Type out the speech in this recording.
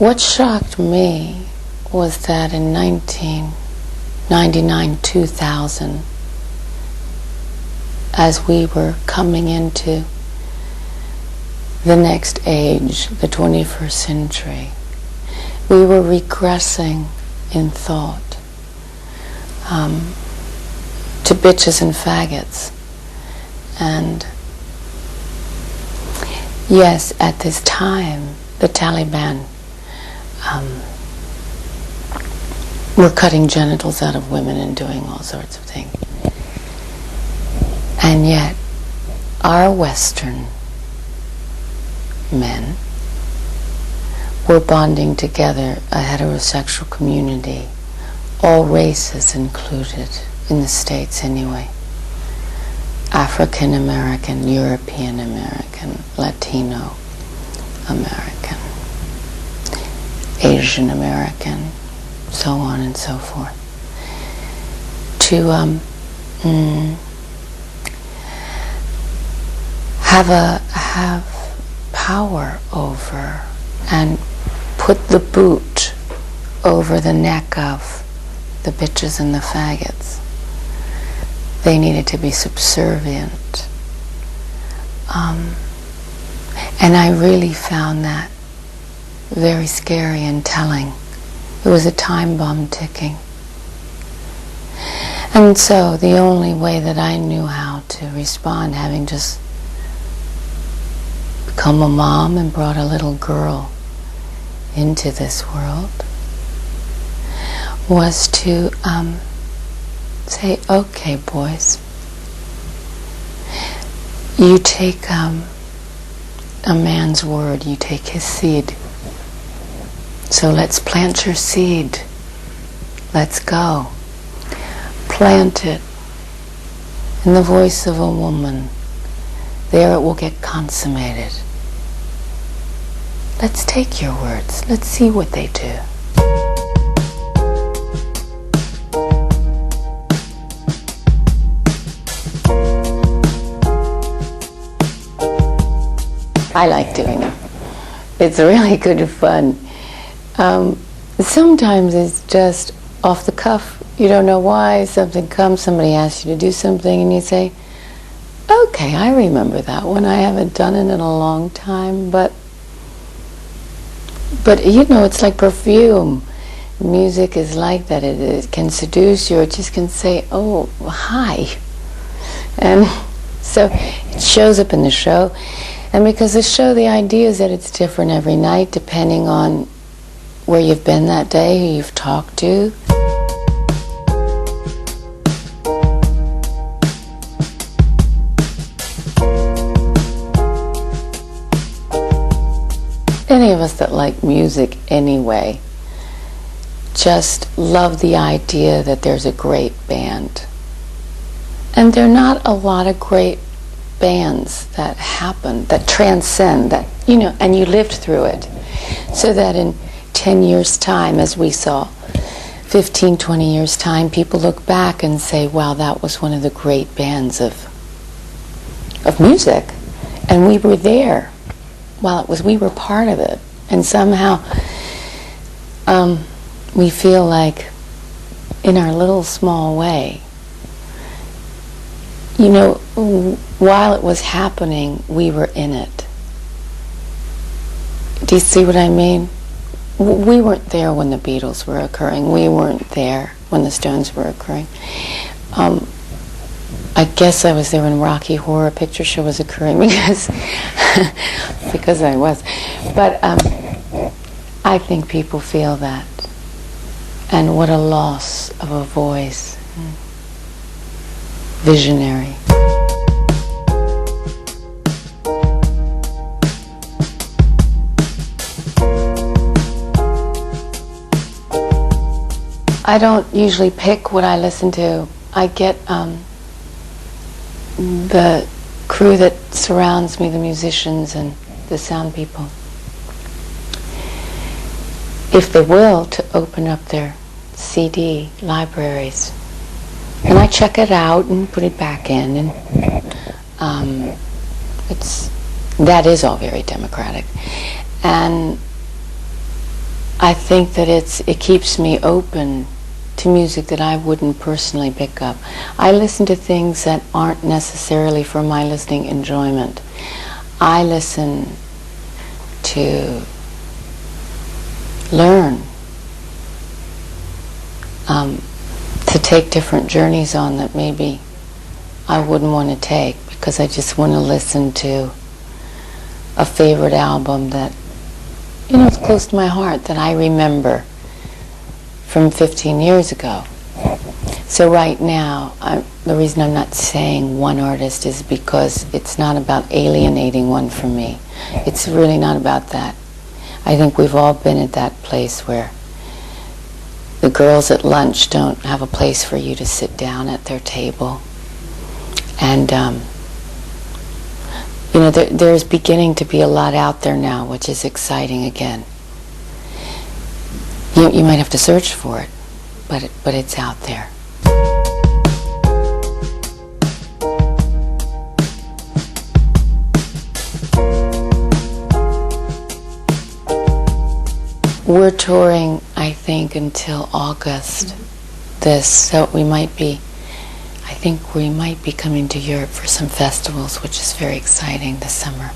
What shocked me was that in 1999, 2000, as we were coming into the next age, the 21st century, we were regressing in thought to bitches and faggots. And yes, at this time, the Taliban were cutting genitals out of women and doing all sorts of things. And yet, our Western men were bonding together, a heterosexual community, all races included, in the States anyway. African American, European American, Latino American, Asian American, so on and so forth. To have power over and put the boot over the neck of the bitches and the faggots. They needed to be subservient. And I really found that very scary and telling. It was a time bomb ticking. And so the only way that I knew how to respond, having just become a mom and brought a little girl into this world, was to say, okay, boys, you take a man's word, you take his seed. So let's plant your seed. Let's go. Plant it in the voice of a woman. There it will get consummated. Let's take your words. Let's see what they do. I like doing it. It's really good fun. Sometimes it's just off the cuff. You don't know why. Something comes, somebody asks you to do something, and you say, okay, I remember that one. I haven't done it in a long time, but you know, it's like perfume. Music is like that. It can seduce you, or it just can say, oh, hi. And so it shows up in the show. And because the show, the idea is that it's different every night, depending on where you've been that day, who you've talked to. Any of us that like music anyway just love the idea that there's a great band. And there are not a lot of great bands that happen, that transcend, that, you know, and you lived through it. So that in 10 years' time, as we saw, 15, 20 years' time, people look back and say, wow, that was one of the great bands of music. And we were there. Well, we were part of it. And somehow we feel like, in our little small way, you know, while it was happening, we were in it. Do you see what I mean? We weren't there when the Beatles were occurring. We weren't there when the Stones were occurring. I guess I was there when Rocky Horror Picture Show was occurring because I was. But I think people feel that. And what a loss of a voice. Visionary. I don't usually pick what I listen to. I get the crew that surrounds me, the musicians and the sound people, if they will, to open up their CD libraries. And I check it out and put it back in, and that is all very democratic. And I think that it keeps me open to music that I wouldn't personally pick up. I listen to things that aren't necessarily for my listening enjoyment. I listen to learn, to take different journeys on that maybe I wouldn't want to take, because I just want to listen to a favorite album that, is close to my heart, that I remember from 15 years ago. So right now, the reason I'm not saying one artist is because it's not about alienating one from me. It's really not about that. I think we've all been at that place where the girls at lunch don't have a place for you to sit down at their table. And, there's beginning to be a lot out there now, which is exciting again. You might have to search for it, but it's out there. We're touring, I think, until August. So I think we might be coming to Europe for some festivals, which is very exciting this summer.